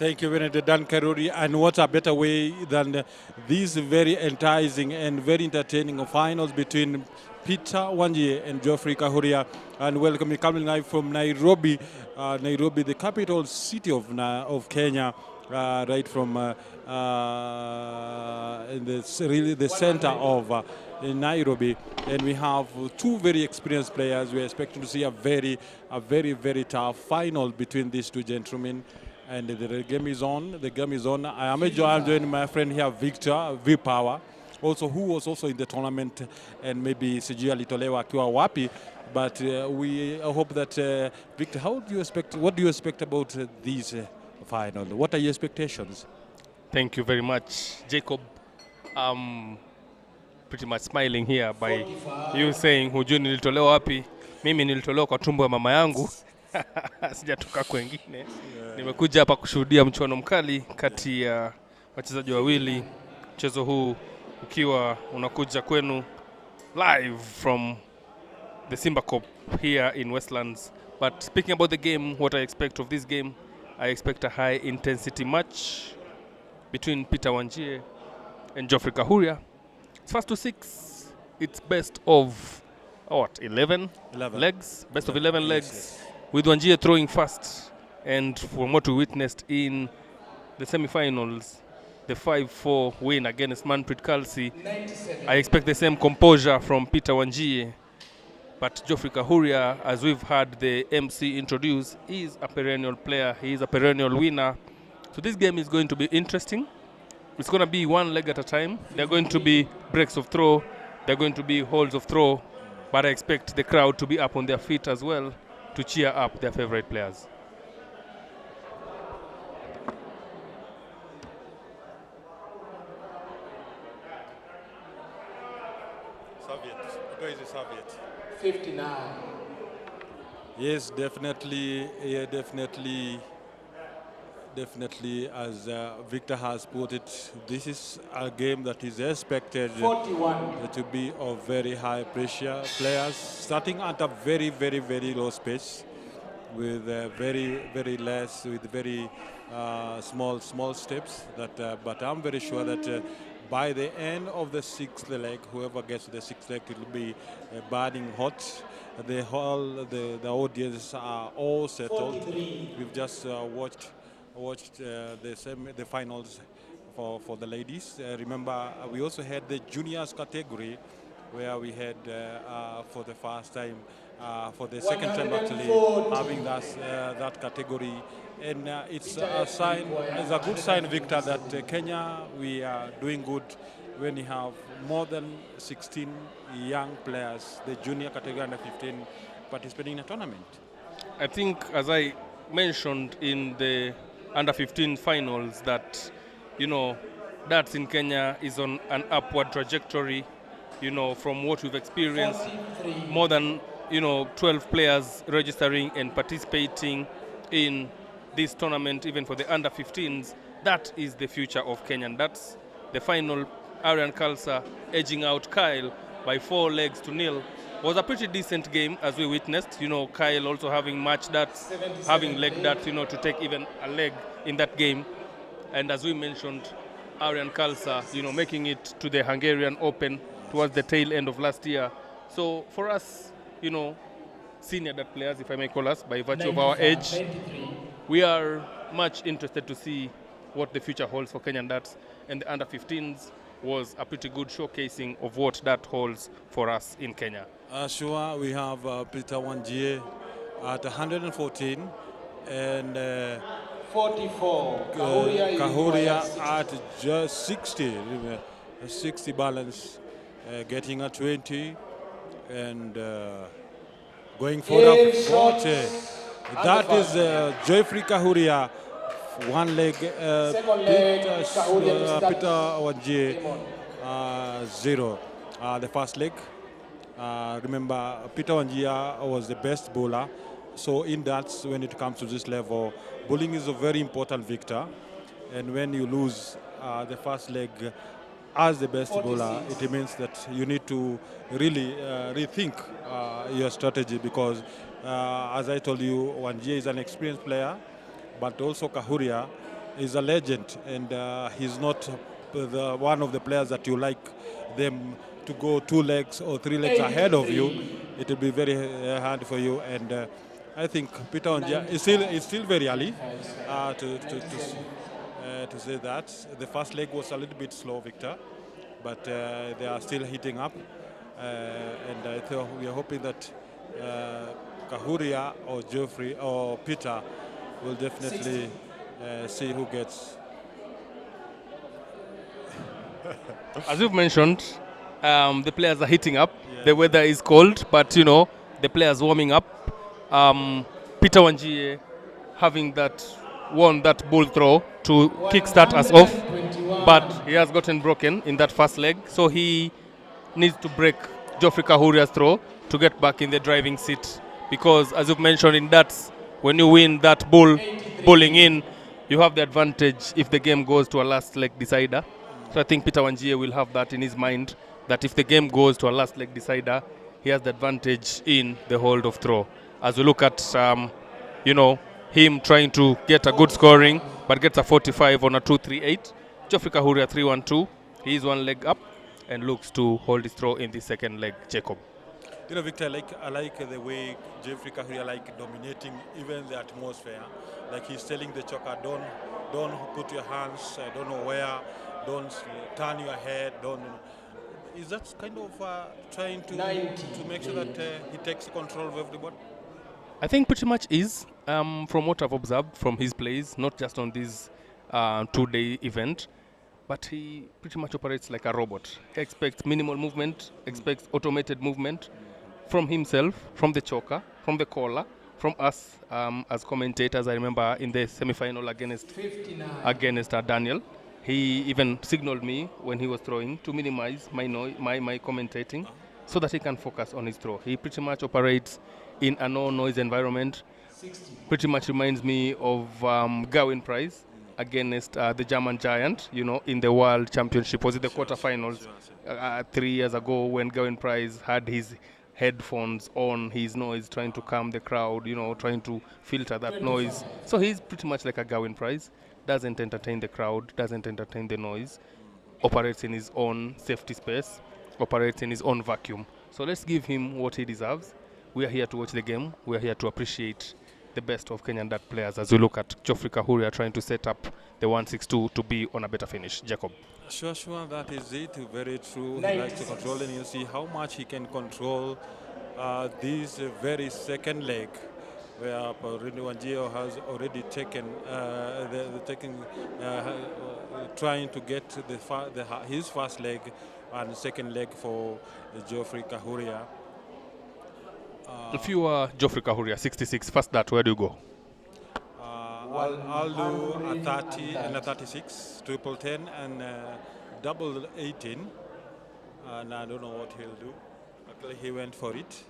Thank you, Benedict Dan Karuri. And what a better way than these very enticing and very entertaining finals between Peter Wanjii and Geoffrey Kahuria. And welcome, coming live from Nairobi, Nairobi, the capital city of Kenya, right from in really the center of in Nairobi. And we have two very experienced players. We're expecting to see a very tough final between these two gentlemen. And the game is on. The game is on. I am joining my friend here, Victor V Power, also who was also in the tournament, and maybe sijui alitolewa akiwa wapi. But we hope that Victor, what do you expect about these final? What are your expectations? Thank you very much, Jacob. Pretty much smiling here by you saying hujui nilitolewa wapi. Mimi nilitolewa kwa tumbo ya mama yangu. Sijatoka kwengine. Nimekuja hapa kushuhudia mchuano mkali kati ya wachezaji wawili. Mchezo huu ukiwa unakuja kwenu live from the Simba Cup here in Westlands. But speaking about the game, what I expect of this game, I expect a high intensity match between Peter Wanjii and Geoffrey Kahuria. It's first to 6. It's best of 11 legs. Best of 11 legs. Yes. With Wanjii throwing first, and from what we witnessed in the semi-finals, the 5-4 win against Manpreet Khalsi, I expect the same composure from Peter Wanjii. But Geoffrey Kahuria, as we've had the MC introduce, is a perennial player. He is a perennial winner. So this game is going to be interesting. It's going to be one leg at a time. There are going to be breaks of throw. There are going to be holds of throw. But I expect the crowd to be up on their feet as well, to cheer up their favorite players. Where is the Soviet? 59. Yes, definitely. Yeah, definitely. As Victor has put it, this is a game that is expected 41. To be of very high pressure. Players starting at a very low pace, with very less, with very small steps. But I'm very sure that by the end of the sixth leg, whoever gets to the sixth leg, it will be burning hot. The audience are all settled. 43. We've just watched the finals for the ladies. Remember, we also had the juniors category, where we had for the first time, for the second time actually, having that category. And it's a sign, it's a good sign, Victor, that Kenya, we are doing good when we have more than 16 young players, the junior category under 15, participating in a tournament. I think, as I mentioned in the under 15 finals, that, darts in Kenya is on an upward trajectory, from what we've experienced. 43. More than, 12 players registering and participating in this tournament, even for the under 15s. That is the future of Kenya. That's the final. Arian Khalsa edging out Kyle by 4 legs to 0. Was a pretty decent game, as we witnessed. Kyle also having match darts, having leg darts, to take even a leg in that game. And as we mentioned, Arian Khalsa, making it to the Hungarian Open towards the tail end of last year. So for us, senior dart players, if I may call us, by virtue of our age, 93. we are much interested to see what the future holds for Kenyan darts. And the under 15s was a pretty good showcasing of what that holds for us in Kenya. Sure, we have Peter Wanjii at 114 and 44. Kahuria at just 60, 60 balance, getting a 20 and going for a 40. That is Geoffrey Kahuria. One leg, Peter Wanjii, 0. The first leg. Remember, Peter Wanjii was the best bowler. So in that, when it comes to this level, bowling is a very important, Victor. And when you lose the first leg as the best bowler, it means that you need to really rethink your strategy, because as I told you, Wanjii is an experienced player, but also Kahuria is a legend, and he's not one of the players that you like them to go 2 legs or 3 legs ahead of you. It will be very hard for you, and I think Peter Wanjii is still very early to say that. The first leg was a little bit slow, Victor, but they are still heating up, and I thought we are hoping that Kahuria or Geoffrey or Peter will definitely see who gets. As you've mentioned, the players are heating up. Yeah. The weather is cold, but you know the players warming up. Peter Wanjii having won that bull throw to kickstart us off, but he has gotten broken in that first leg, so he needs to break Geoffrey Kahuria's throw to get back in the driving seat. Because as you've mentioned in darts, when you win that bowling in, you have the advantage if the game goes to a last leg decider. So I think Peter Wanjii will have that in his mind, that if the game goes to a last leg decider, he has the advantage in the hold of throw. As we look at, him trying to get a good scoring, but gets a 45 on a 2-3-8. Geoffrey Kahuria 3-1-2. He is 1 leg up and looks to hold his throw in the second leg. Jacob. You know, Victor, I like the way Geoffrey Kahuria dominating even the atmosphere. Like he's telling the choker, don't put your hands, I don't know where, don't turn your head, don't. Is that kind of trying to make sure that he takes control of everybody? I think pretty much is, from what I've observed from his plays, not just on this 2-day event, but he pretty much operates like a robot. He expects minimal movement, expects automated movement from himself, from the choker, from the caller, from us as commentators. I remember in the semi-final against Daniel, he even signaled me when he was throwing to minimize my commentating so that he can focus on his throw. He pretty much operates in a no-noise environment. Pretty much reminds me of Gawain Price against the German giant, in the World Championship. Was it the quarterfinals 3 years ago when Gawain Price had his headphones on, his noise, trying to calm the crowd, trying to filter that noise. So he's pretty much like a Gawain Price, doesn't entertain the crowd, doesn't entertain the noise, operates in his own safety space, operates in his own vacuum. So let's give him what he deserves. We are here to watch the game. We are here to appreciate the best of Kenyan dart players as we look at Geoffrey Kahuria trying to set up the 162 to be on a better finish. Jacob. Sure, that is it. Very true. He likes to control, and you see how much he can control this very second leg, where Wanjii has already taken, trying to get his first leg and second leg for Geoffrey Kahuria. If you are Geoffrey Kahuria, 66, first dart, where do you go? I'll do a 30 and a 36, triple 10 and double 18, and I don't know what he'll do. Actually, he went for it.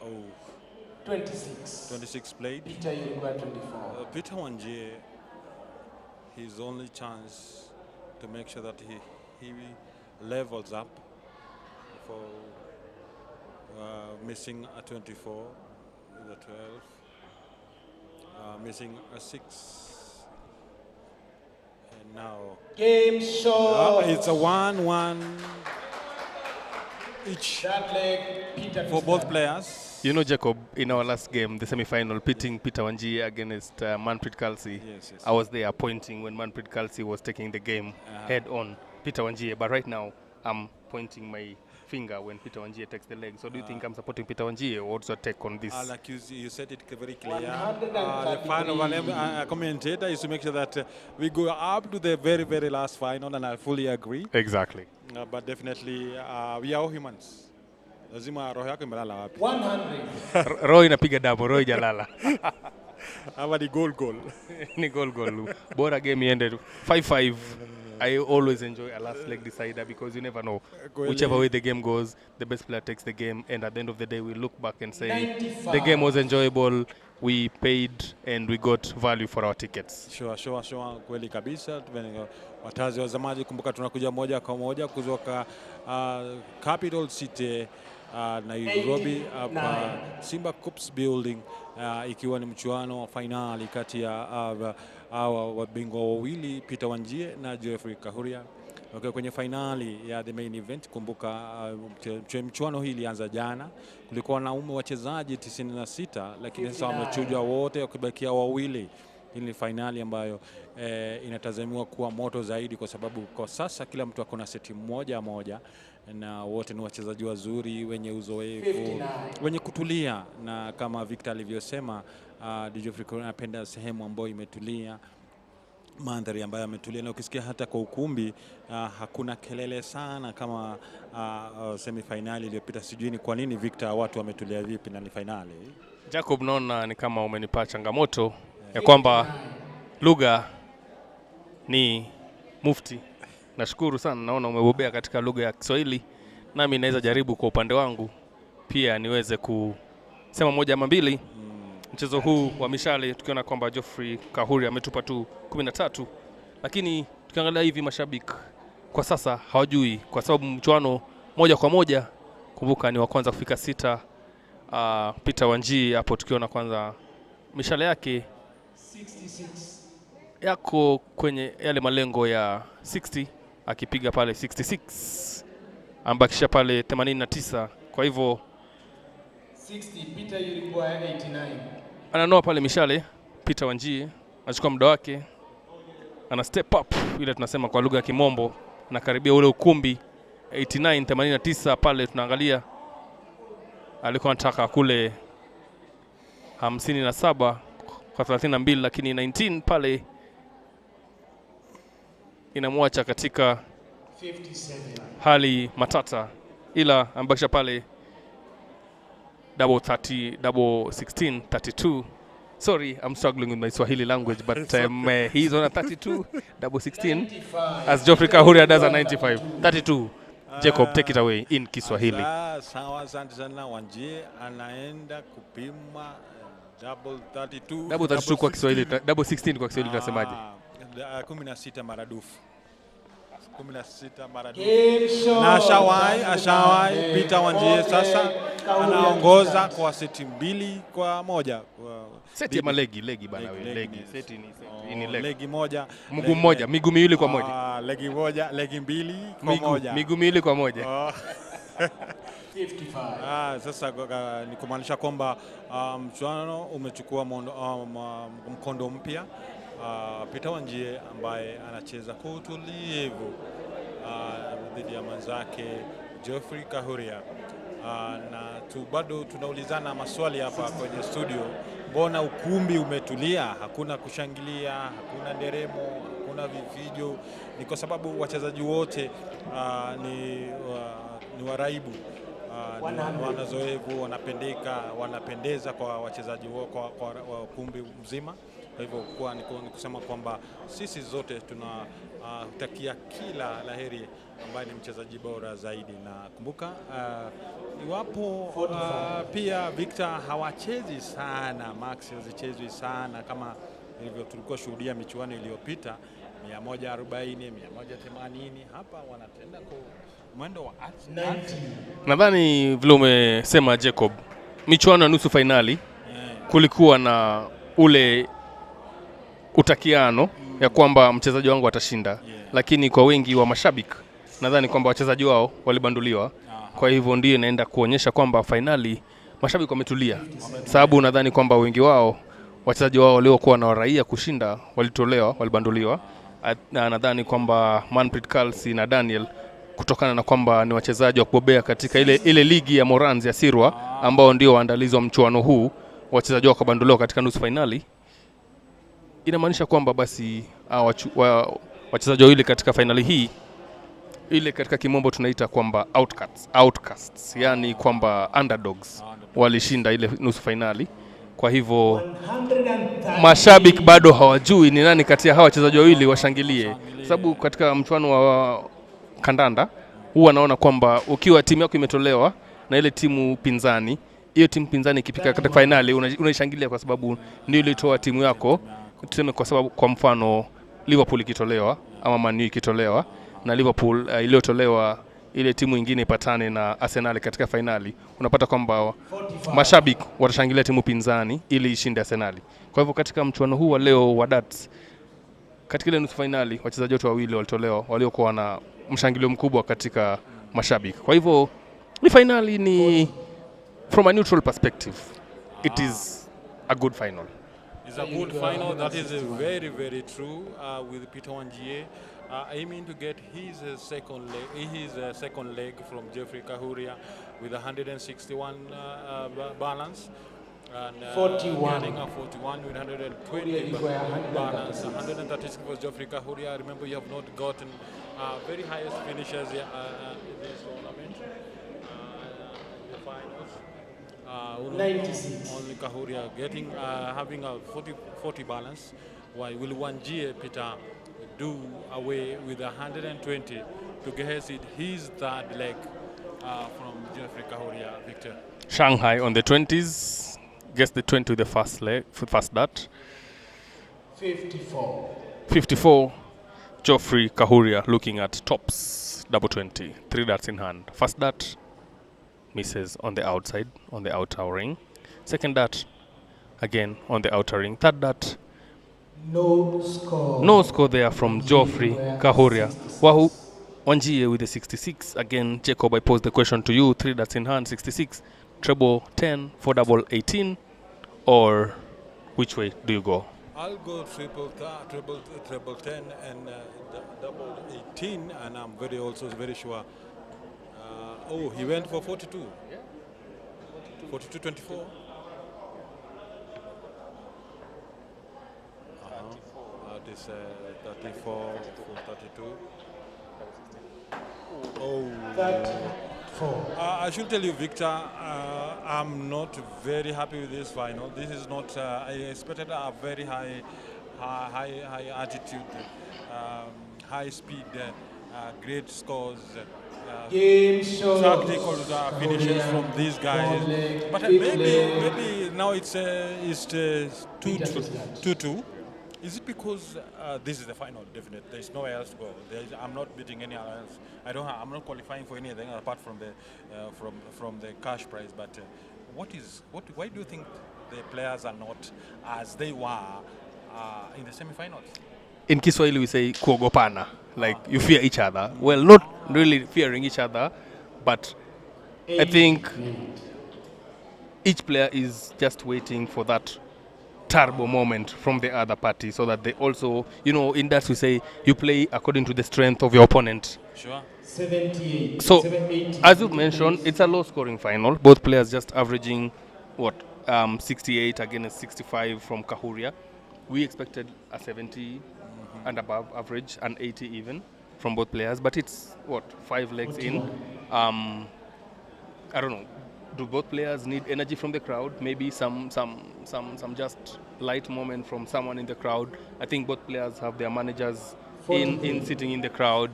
Oh. 26 played. Peter, you require 24. Peter Wanjii, his only chance to make sure that he levels up for missing a 24, the 12, missing a 6, and now game show. It's a 1-1 each for both players. Jacob, in our last game, the semi-final, pitting Peter Wanjii against Manpreet Kalsi, yes. I was there pointing when Manpreet Kalsi was taking the game head on Peter Wanjii, but right now I'm pointing my finger when Peter Wanjii takes the leg. So do you think I'm supporting Peter Wanjii, or what's your take on this? Like you said it very clear. The final one, commentator is to make sure that we go up to the very, very last final, and I fully agree. Exactly. But definitely, we are all humans. Lazima roho yako imelala wapi? 100. Roho inapiga damu, roho ijalala. Ama ni goal. Ni goal. Bora game iende 5-5. I always enjoy a last leg decider because you never know. Whichever way the game goes, the best player takes the game, and at the end of the day, we look back and say 95. The game was enjoyable, we paid, and we got value for our tickets. Sure. Kweli kabisa. Watazi watazamaji, kumbuka tunakuja moja kwa moja kutoka Capital City Nairobi hapa Simba Cups Building, ikiwa ni mchuano wa finali kati ya wabingwa wawili Peter Wanjii na Geoffrey Kahuria. Okay, kwenye finali ya the main event. Kumbuka mchuano hii ilianza jana, kulikuwa wanaume wachezaji 96, lakini sasa wamechujwa wote wakibakia wawili. Hii ni finali ambayo inatazamiwa kuwa moto zaidi, kwa sababu kwa sasa kila mtu akona seti moja na wote ni wachezaji wazuri wenye uzoefu, wenye kutulia, na kama Victor alivyosema, Geoffrey Kahuria anapenda sehemu ambayo imetulia, mandhari ambayo ametulia, na ukisikia hata kwa ukumbi hakuna kelele sana kama semi-finali iliyopita. Sijui ni kwa nini Victor, watu wametulia vipi na ni finali. Jacob, naona ni kama umenipa changamoto ya kwamba lugha ni mufti. Nashukuru sana, naona umebobea katika lugha ya Kiswahili, nami naweza jaribu kwa upande wangu pia niweze kusema moja ama mbili. Mchezo huu wa mishale, tukiona kwamba Geoffrey Kahuria ametupa tu 13, lakini tukiangalia hivi mashabiki kwa sasa hawajui, kwa sababu mchuano moja kwa moja, kumbuka ni wa kwanza kufika 6, Peter Wanjii hapo, tukiona kwanza mishale yake 66 yako kwenye yale malengo ya 60, akipiga pale 66, ambakisha pale 89. Kwa hivyo 60, Peter yulikuwa 89. Ananoa pale mishale Peter Wanjii, anachukua muda wake, ana step up ile tunasema kwa lugha ya Kimombo, na karibia ule ukumbi 89 89 pale. Tunaangalia alikuwa anataka kule 57 kwa 32, lakini 19 pale inamwacha katika 57 hali matata, ila ambakisha pale double 30, double 16, 32. Sorry, I'm struggling with my Swahili language, but he's on a 32, double 16, as Geoffrey Kahuria does a 95, 32. Jacob, take it away in Kiswahili. Sawa, asante sana. Wanjii anaenda kupima double 32. Double 32 kwa Kiswahili, double 16 kwa Kiswahili tunasemaje? 16 maradufu. 16 maradufu. Na ashawai Peter Wanjii sasa anaongoza kwa seti 2-1. Seti ya legi bana wewe, legi. Seti ni legi moja, mguu mmoja, miguu miwili kwa moja. Legi moja, legi 2 kwa moja. Miguu miwili kwa moja. 55. Sasa ni kumaanisha kwamba mchuano umechukua mkondo mpya. Peter Wanjii ambaye anacheza kwa utulivu dhidi ya mwenzake Geoffrey Kahuria, na bado tunaulizana maswali hapa kwenye studio. Mbona ukumbi umetulia? Hakuna kushangilia, hakuna nderemo, hakuna vifijo. Ni kwa sababu wachezaji wote ni waraibu, wanazoevu, wanapendeza kwa wachezaji kwa ukumbi mzima. Kwa hivyo ni kusema kwamba sisi zote tunatakia kila laheri ambaye ni mchezaji bora zaidi. Na kumbuka iwapo pia Victor hawachezi sana, Max hazichezwi sana kama hivyo tulikuwa shuhudia michuano iliyopita 140, 180. Hapa wanatenda kwa mwendo wa 90. Nadhani vile umesema Jacob, michuano ya nusu finali kulikuwa na ule utakiano ya kwamba mchezaji wangu atashinda, lakini kwa wengi wa mashabiki nadhani kwamba wachezaji wao walibanduliwa. Kwa hivyo ndio inaenda kuonyesha kwamba finali mashabiki wametulia, sababu nadhani kwamba wengi wao wachezaji wao waliokuwa na raia kushinda walibanduliwa. Na nadhani kwamba Manpreet Kalsi na Daniel, kutokana na kwamba ni wachezaji wa kubobea katika ile ligi ya Morans ya Sirwa ambao ndio waandalizi wa mchuano huu, wachezaji wao wakabanduliwa katika nusu finali. Inamaanisha kwamba basi wachezaji wawili katika finali hii, ile katika Kimombo tunaita kwamba outcasts, yani kwamba underdogs walishinda ile nusu finali. Kwa hivyo mashabiki bado hawajui ni nani kati ya hawa wachezaji wawili washangilie, sababu katika mchuano wa kandanda huwa naona kwamba ukiwa timu yako imetolewa na ile timu pinzani, hiyo timu pinzani ikifika katika finali unaishangilia kwa sababu ndio ilitoa timu yako. Tuseme kwa sababu kwa mfano Liverpool ikitolewa ama Man U ikitolewa, na Liverpool iliyotolewa ile timu ingine ipatane na Arsenal katika finali, unapata kwamba mashabiki watashangilia timu pinzani ili ishinde Arsenal. Kwa hivyo katika mchuano huu wa leo wa darts, katika ile nusu finali wachezaji wote wawili walitolewa waliokuwa na mshangilio mkubwa katika mashabiki. Kwa hivyo ni finali, ni from a neutral perspective, it is a good final. It's a good final. That is very, very true. With Peter Wanjii aiming to get his second leg from Geoffrey Kahuria with 161 balance. And 41. getting a 41 with 120 balance. 136 was Geoffrey Kahuria. Remember, you have not gotten very highest finishers in this tournament. In the finals. 96. Only Kahuria getting having a 40 balance, while will Wanjii Peter do away with 120 to get his third leg from Geoffrey Kahuria, Victor. Shanghai on the 20s gets the 20 with the first dart. 54. 54, Geoffrey Kahuria looking at tops, double 20, 3 darts in hand. First dart misses on the outside, on the outer ring. Second dart, again on the outer ring. Third dart, No score. no score there from Geoffrey Kahuria. Wanjii with the 66. Again, Jacob, I pose the question to you. 3 darts in hand, 66. Treble 10, formidable 18, or which way do you go? I'll go triple 10 and double 18, and I'm very sure. Oh, he went for 42. 42-24. That is 34 for 32. Oh. 34. I should tell you, Victor, I'm not very happy with this final. This is not. I expected a very high attitude, high speed, great scores. Game shows. Tactical finishes from these guys, but maybe now it's 2-2. Is it because this is the final? Definitely, there's nowhere else to go. I'm not beating any other else. I'm not qualifying for anything apart from the from the cash prize. But why do you think the players are not as they were in the semi-finals? In Kiswahili we say kuogopana, like you fear each other. Well, not really fearing each other, but I think each player is just waiting for that turbo moment from the other party so that they also, in that we say you play according to the strength of your opponent. Sure. 78. So, 780. as you mentioned, it's a low-scoring final. Both players just averaging, 68 against 65 from Kahuria. We expected a 70 and above average, and 80 even from both players. But it's, 5 legs in. I don't know. Do both players need energy from the crowd? Maybe some just light moment from someone in the crowd. I think both players have their managers in sitting in the crowd,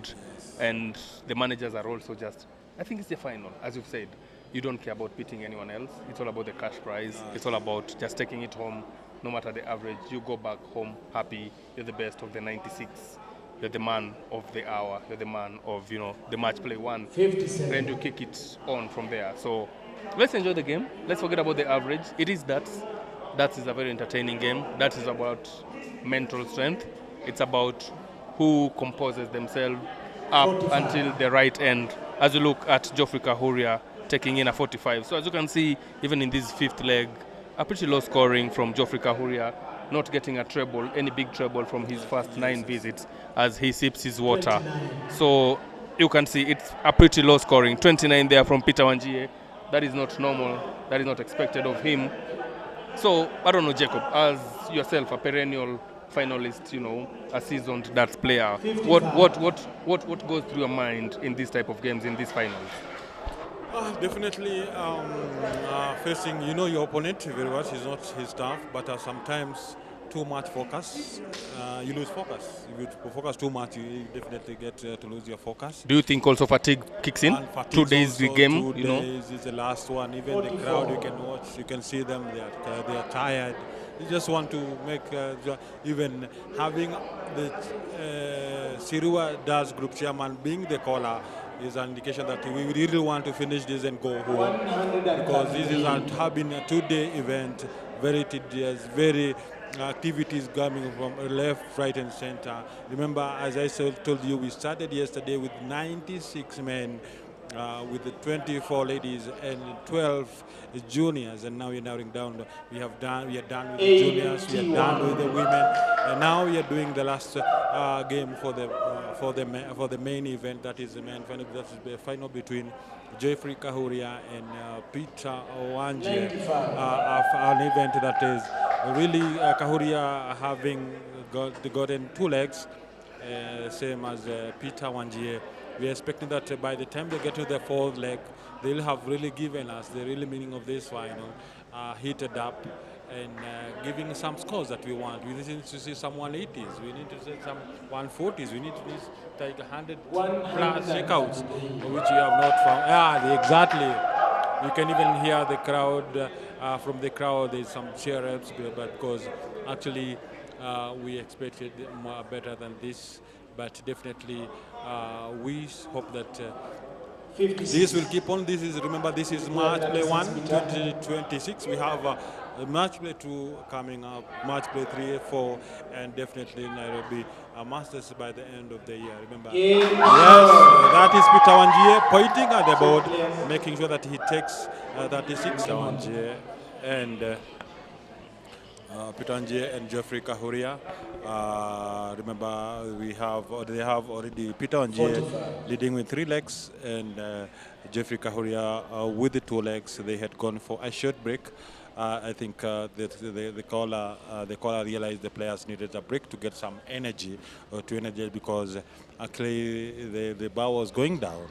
and the managers are also just. I think it's the final, as you've said. You don't care about beating anyone else. It's all about the cash prize. It's all about just taking it home, no matter the average. You go back home happy. You're the best of the 96. You're the man of the hour. You're the man of the match play one. 57. Then you kick it on from there. So. Let's enjoy the game. Let's forget about the average. It is darts. Darts is a very entertaining game. That is about mental strength. It's about who composes themselves up 45. until the right end. As you look at Geoffrey Kahuria taking in a 45. So as you can see, even in this fifth leg, a pretty low scoring from Geoffrey Kahuria, not getting a treble, any big treble from his first 9 visits as he sips his water. 29. So you can see it's a pretty low scoring. 29 there from Peter Wanjii. That is not normal. That is not expected of him. So, I don't know, Jacob, as yourself, a perennial finalist, a seasoned darts player, what goes through your mind in this type of games, in these finals? Definitely facing, your opponent very much. He's not his tough, but sometimes too much focus, you lose focus. If you focus too much, you definitely get to lose your focus. Do you think also fatigue kicks in? 2 days the game, 2 days is the last one. Even 44. The crowd, you can watch, you can see them. They are tired. You just want to make even having the Sirua Das group chairman being the caller is an indication that we really want to finish this and go home, because this is have been a 2-day event, very tedious, very activities coming from left, right, and center. Remember, as I told you, we started yesterday with 96 men, with the 24 ladies and 12 juniors, and now we're narrowing down. We are done with the juniors, we are done with the women, and now we are doing the last game for the main event. That is the main final. That is the final between Geoffrey Kahuria and Peter Wanjii, an event that is really Kahuria having gotten 2 legs, same as Peter Wanjii. We're expecting that by the time they get to the 4th leg, they'll have really given us the real meaning of this final, heated up and giving some scores that we want. We need to see some 180s, we need to see some 140s, we need to take 100 plus checkouts, which we have not found. Yeah, exactly. You can even hear the crowd, from the crowd there's some cheer-ups, but because actually we expected more, better than this. But definitely we hope that this will keep on. Remember, this is Matchplay 1 2026. We have Matchplay 2 coming up, Matchplay 3, 4, and definitely Nairobi Masters by the end of the year. Remember, yes, that is Peter Wanjii pointing at the board, making sure that he takes 36 Wanjii and Peter Wanjii and Geoffrey Kahuria. Remember, they have already Peter Wanjii leading with 3 legs, and Geoffrey Kahuria with the 2 legs. They had gone for a short break. I think the caller realized the players needed a break to get some energy, to energize, because actually the bar was going down,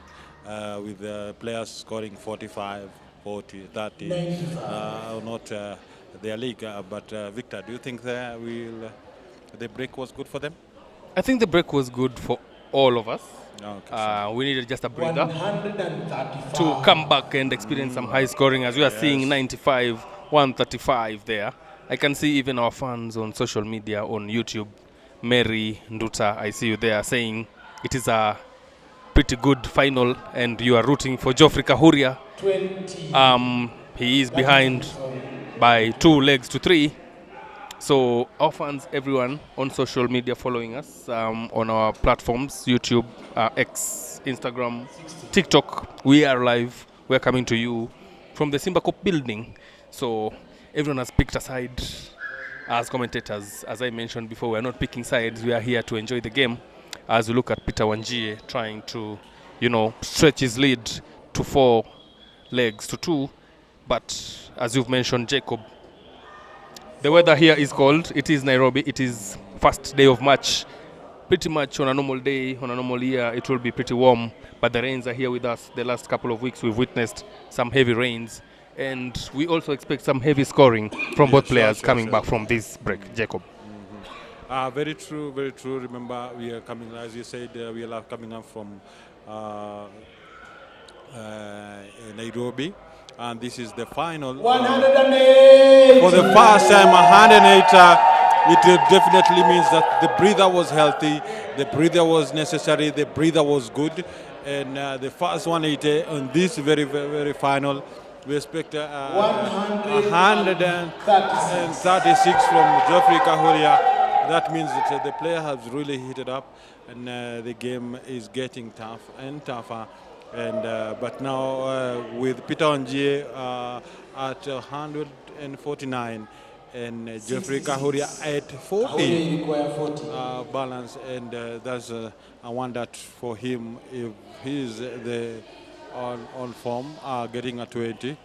with the players scoring 45, 40, 30, not their league. But Victor, do you think the break was good for them? I think the break was good for all of us. Okay, we needed just a breather to come back and experience some high scoring, as we are seeing 95, 135 there. I can see even our fans on social media, on YouTube. Mary Nduta, I see you there, saying it is a pretty good final and you are rooting for Geoffrey Kahuria. He is behind by 2 legs to 3. So our fans, everyone on social media following us on our platforms, YouTube, X, Instagram, TikTok, we are live. We're coming to you from the Simba Cup building. So everyone has picked a side as commentators. As I mentioned before, we're not picking sides. We are here to enjoy the game as we look at Peter Wanjii trying to, stretch his lead to 4 legs to 2. But as you've mentioned, Jacob, the weather here is cold. It is Nairobi. It is first day of March. Pretty much on a normal day, on a normal year, it will be pretty warm. But the rains are here with us. The last couple of weeks, we've witnessed some heavy rains. And we also expect some heavy scoring from both players coming back from this break. Jacob. Very true, very true. Remember, we are coming, as you said, we are coming up from Nairobi. And this is the final. 108. For the first time, 108. It definitely means that the breather was healthy, the breather was necessary, the breather was good. And the first 180 on this very, very, very final, we expect 136 from Geoffrey Kahuria. That means that the player has really heated up, and the game is getting tough and tougher. And but now with Peter Wanjii at 149 and Geoffrey Kahuria at 40 balance, and that's I want that for him if he's on form, getting a 20.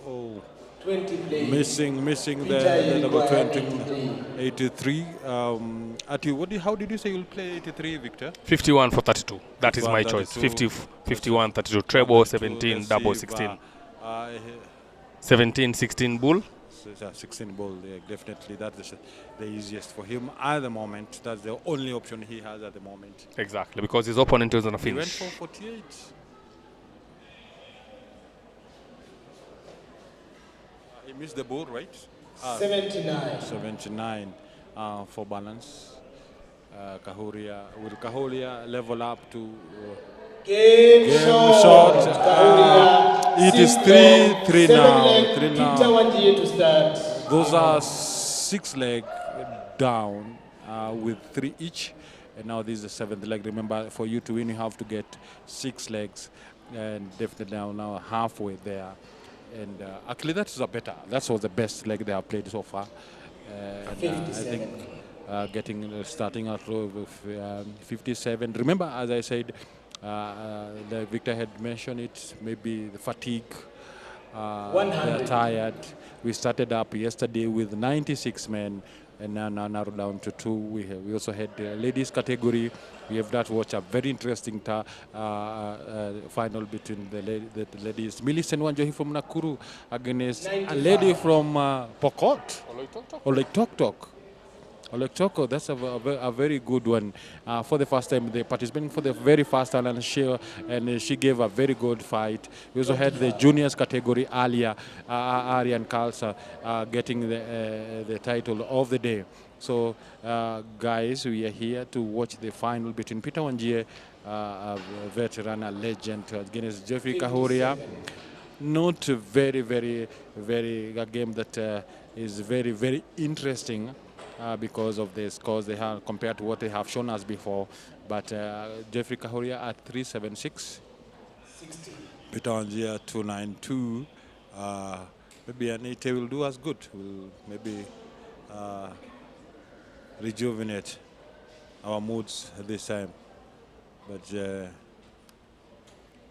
Oh, 20 missing the number 20, 83. How did you say you'll play 83, Victor? 51 for 32. That is my choice. 51, 32. Treble, 17, double, 16. 17, 16 bull. 16 bull, yeah, definitely. That's the easiest for him at the moment. That's the only option he has at the moment. Exactly, because his opponent is on a finish. He went for 48. He missed the bull, right? 79. 79 for balance. Kahuria. Will Kahuria level up to Game Game shot. shot. Kahuria. It is 6 leg, 3 7 now. leg, 3 Peter now. Wanjii to start. Those are 6 leg down with 3 each. And now this is the 7th leg. Remember, for you to win, you have to get 6 legs. And definitely now halfway there. And actually, that is a better. That was the best leg they have played so far. And, I 57. think getting starting out with 57. Remember, as I said, the Victor had mentioned it. Maybe the fatigue. They are 100. tired. We started up yesterday with 96 men, and now narrowed down to 2. We also had the ladies category. We have that watch a very interesting final between the ladies. Millicent Wanjii from Nakuru against a lady from Pokot. Oloitoktok. Olekchoko, that's a very good one. For the first time, they participating for the very first time, and she gave a very good fight. We also had the juniors category earlier, Arian Kalsa getting the title of the day. So, guys, we are here to watch the final between Peter Wanjii, a veteran, a legend, against Geoffrey Kahuria. Not very, a game that is very, very interesting. Because of the scores they have compared to what they have shown us before. But Geoffrey Kahuria at 376. 60. Peter Wanjii at 292. Maybe Anita will do us good. Will maybe rejuvenate our moods this time. But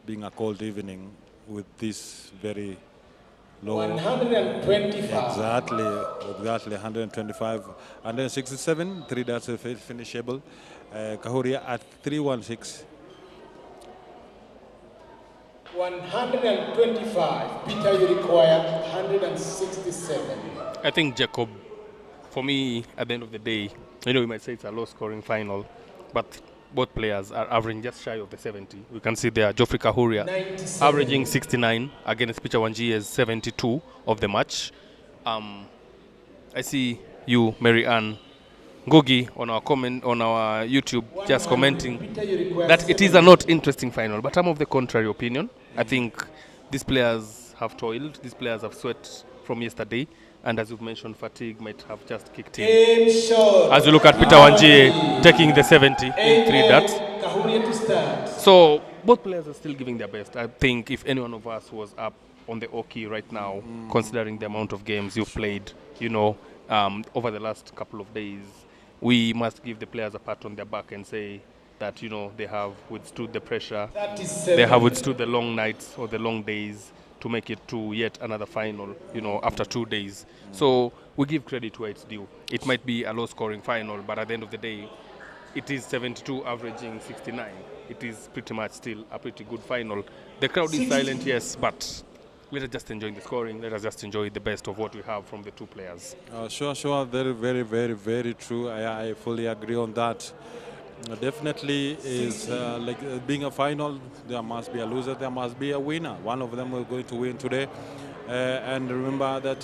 being a cold evening with this very low. 125. Exactly. 125, 167, 3 that's finishable. Kahuria at 316. 125. Peter, you require 167. I think Jacob, for me, at the end of the day, we might say it's a low-scoring final, but both players are averaging just shy of the 70. We can see there Geoffrey Kahuria 97. averaging 69 against Peter Wanjii as 72 of the match. I see you, Mary Ann Ngugi, on our comment on our YouTube, just commenting Peter, you require that it is a not interesting final, but I'm of the contrary opinion. I think these players have toiled, these players have sweat from yesterday, and as you've mentioned, fatigue might have just kicked in. Game shot. As you look at Peter Wanjii taking the 70 in 3 darts. Kahuria to start. So both players are still giving their best. I think if any one of us was up on the Oki right now, considering the amount of games you've played, over the last couple of days, we must give the players a pat on their back and say that, they have withstood the pressure, 37. they have withstood the long nights or the long days to make it to yet another final, after 2 days. So we give credit where it's due. It might be a low-scoring final, but at the end of the day, it is 72 averaging 69. It is pretty much still a pretty good final. The crowd is silent, yes, but let us just enjoy the scoring. Let us just enjoy the best of what we have from the two players. Sure. Very true. I fully agree on that. Definitely is being a final, there must be a loser, there must be a winner. One of them is going to win today. And remember that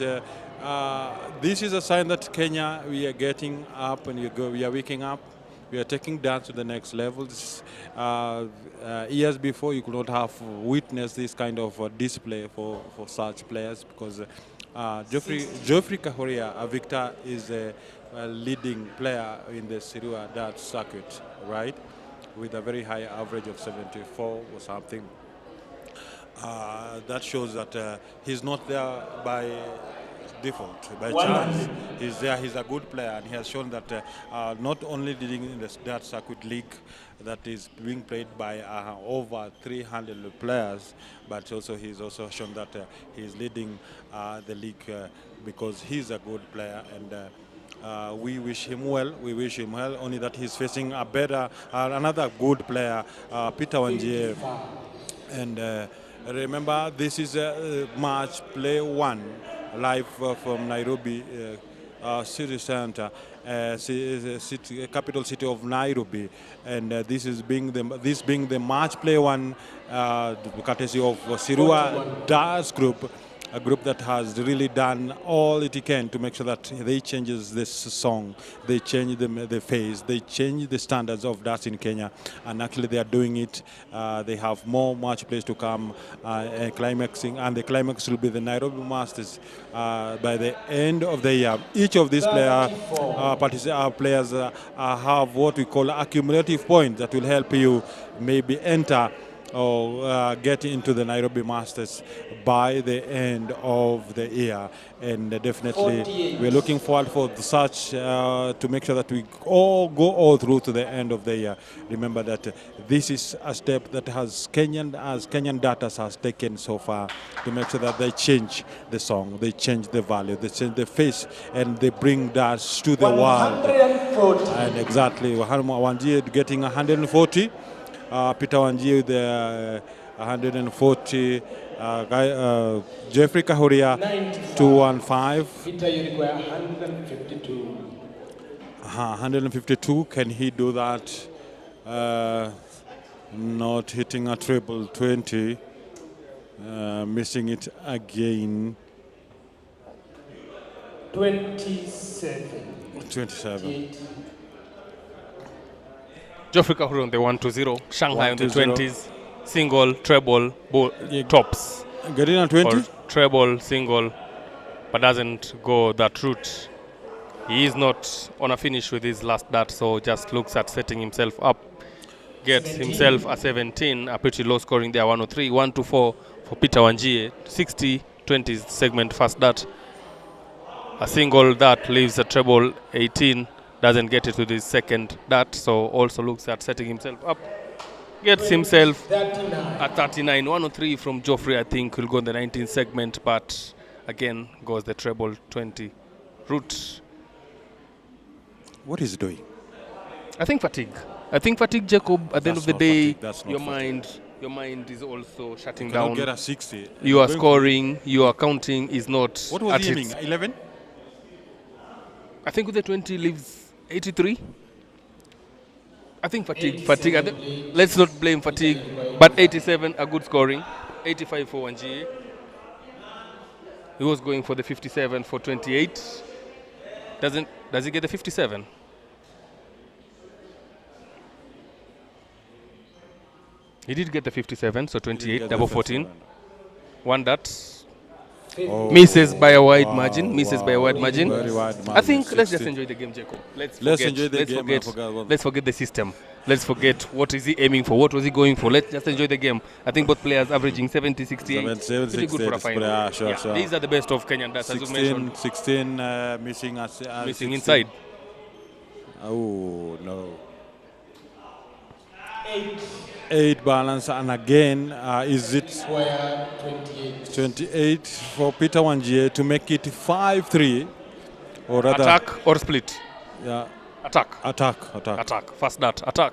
this is a sign that Kenya, we are getting up and we are waking up. We are taking that to the next level. Years before, you could not have witnessed this kind of display for such players because Geoffrey Kahuria, Victor, is a leading player in the Siriwa dart circuit, right? With a very high average of 74 or something. That shows that he's not there by default, by chance. He's there, he's a good player, and he has shown that not only leading in the dart circuit league that is being played by over 300 players, but also he's also shown that he's leading the league because he's a good player, and we wish him well. We wish him well, only that he's facing a better, another good player, Peter Wanjii. And remember, this is Matchplay 1, live from Nairobi City Center, capital city of Nairobi, and this being the Matchplay 1, courtesy of Sirua Darts Group. a group that has really done all it can to make sure that they changes this song, they change the face, they change the standards of dance in Kenya, and actually they are doing it. They have more match plays to come, and climaxing, and the climax will be the Nairobi Masters by the end of the year. Each of these players have what we call accumulative points that will help you maybe enter or get into the Nairobi Masters by the end of the year. And definitely 48. we're looking forward for such to make sure that we all go all through to the end of the year. Remember that this is a step that has Kenyan data has taken so far to make sure that they change the song, they change the value, they change the face, and they bring that to the world. 140. And exactly, Wanjii getting 140. Peter Wanjii with 140. Geoffrey Kahuria 215. Peter, you require 152. 152. Can he do that? Not hitting a triple 20. Missing it again. 27. 27. Geoffrey Kahuria on the 1-2-0. Shanghai on the 1-2-0. 20s. Single, treble, tops. Getting a 20? Or treble, single, but doesn't go that route. He is not on a finish with his last dart, so just looks at setting himself up. Gets 17. himself a 17, a pretty low scoring there, 103, 1-4 for Peter Wanjii. 60, 20s segment first dart. A single dart leaves a treble 18, doesn't get it to the second dart, so also looks at setting himself up. Gets himself 39. at 39, 103 from Geoffrey, I think will go in the 19th segment, but again goes the treble 20 route. What is he doing? I think fatigue, Jacob. At the end of the not day, fatigue, that's not your fatigue. mind is also shutting You cannot down. get a 60. You are Going- scoring, your counting is not What was at he aiming? its. 11? I think with the 20 leaves 83. I think fatigue. 87. Let's not blame fatigue, but 87, a good scoring. 85 for Wanjii. He was going for the 57 for 28. Does he get the 57? He did get the 57, so 28, Get double the 14. 57. One dart. Oh, Misses by a wide wow, margin. Misses by a wide wow. margin. Very wide I margin, think let's just 60. enjoy the game, Jacob. Let's enjoy the game. I forgot what- Let's forget the system. Let's forget what is he aiming for. What was he going for? Let's just enjoy the game. I think both players averaging 70, 68. 70, Pretty good for a 68, final. yeah, sure. These are the best of Kenyan darts, as you mentioned. 16 missing us. Missing inside. Oh, no. 8. 8 balance, and again, is it Require 28. 28 for Peter Wanjii to make it 5-3? Or rather, Attack or split? yeah, Attack. attack. First dart. Attack.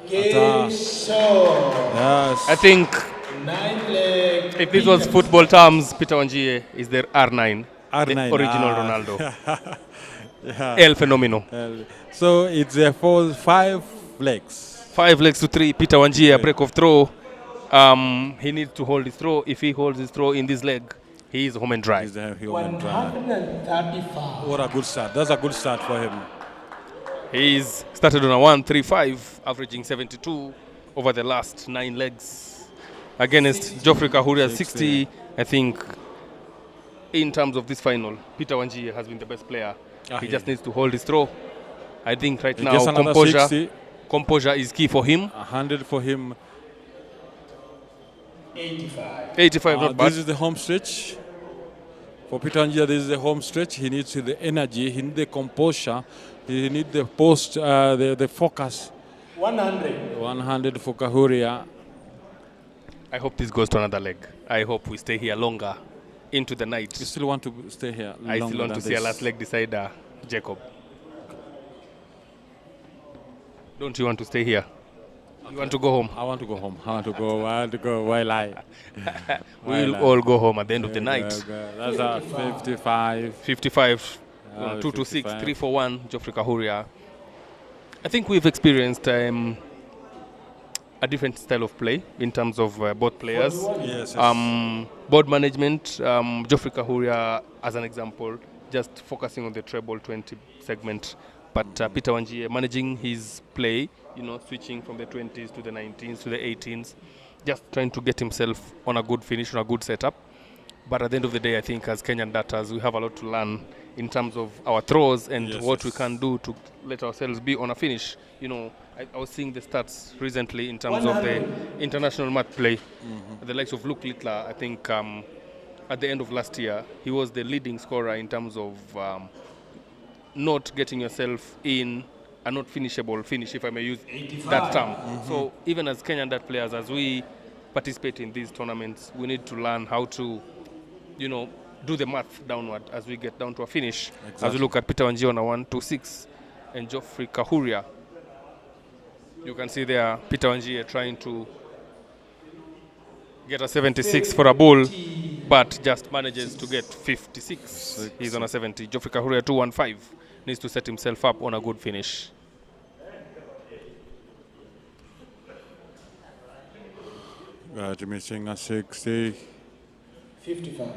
Game show. Yes. I think 9 leg. if this was football terms, Peter Wanjii is their R9. R9, The original ah. Ronaldo. Yeah. El Fenomeno. So it's a 5 legs. 5 legs to 3. Peter Wanjii, a break of throw. He needs to hold his throw. If he holds his throw in this leg, he is home and dry. He's a human drive. 135. What a good start. That's a good start for him. He's started on a 1-3-5, averaging 72 over the last 9 legs. Against Geoffrey Kahuria, 60. I think in terms of this final, Peter Wanjii has been the best player. He just needs to hold his throw. I think right He now gets another 60. composure is key for him. 100 for him. 85. 85, not bad. This is the home stretch. For Peter Wanjii, this is the home stretch. He needs the energy. He needs the composure. He needs the the focus. 100. 100 for Kahuria. I hope this goes to another leg. I hope we stay here longer into the night. You still want to stay here I longer still want than to see a this? last leg decider, Jacob. Don't you want to stay here? You want to go home? I want to go home. I want to go. Why lie? We'll all go home at the end of the night. That's a 55. 55, 2 to 6, 55. 3 for 1, Geoffrey Kahuria. I think we've experienced a a different style of play in terms of both players. Yes. Board management, Geoffrey Kahuria as an example, just focusing on the treble 20 segment. But Peter Wanjii managing his play, switching from the 20s to the 19s to the 18s, just trying to get himself on a good finish, on a good setup. But at the end of the day, I think as Kenyan batters, we have a lot to learn in terms of our throws and what we can do to let ourselves be on a finish. I was seeing the stats recently in terms of the international match play. The likes of Luke Littler, I think at the end of last year, he was the leading scorer in terms of not getting yourself in a not finishable finish, if I may use that term. So even as Kenyan dart players, as we participate in these tournaments, we need to learn how to, do the math downward as we get down to a finish. Exactly. As we look at Peter Wanjii on a 1-2-6 and Geoffrey Kahuria, you can see there Peter Wanjii trying to get a 76 for a bull, but just manages to get 56. He's on a 70. Geoffrey Kahuria 2-1-5 needs to set himself up on a good finish. Missing a 60. 55.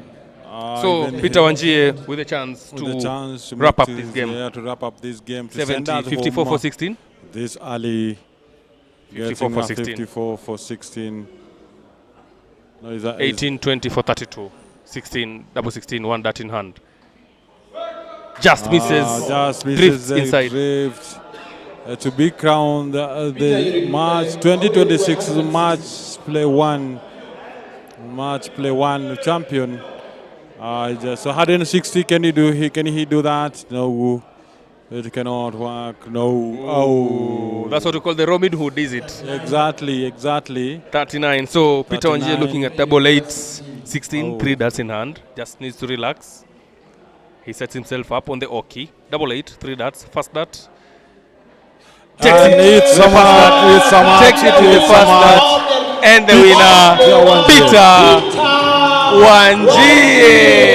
So Peter Wanjii with a chance to wrap up this game. Yeah, to wrap up this game. 70, 54 for 16. This early. 54 for 16. 54 for 16. No, 18-20 for 32. 16, double 16, one dart in hand. Just misses. Drifts inside. To be crowned the March 2026 Matchplay 1 champion. Just so 160, can he do that? No, it cannot work. No. Oh, that's what we call the Robin Hood, is it? Exactly. 39. So 39. Peter Wanjii looking at double 8s, 16, 3 darts in hand. Just needs to relax. He sets himself up on the Oki. Double 8, 3 darts. First dart. Takes it to the first dart. And the winner, Peter Wanjii.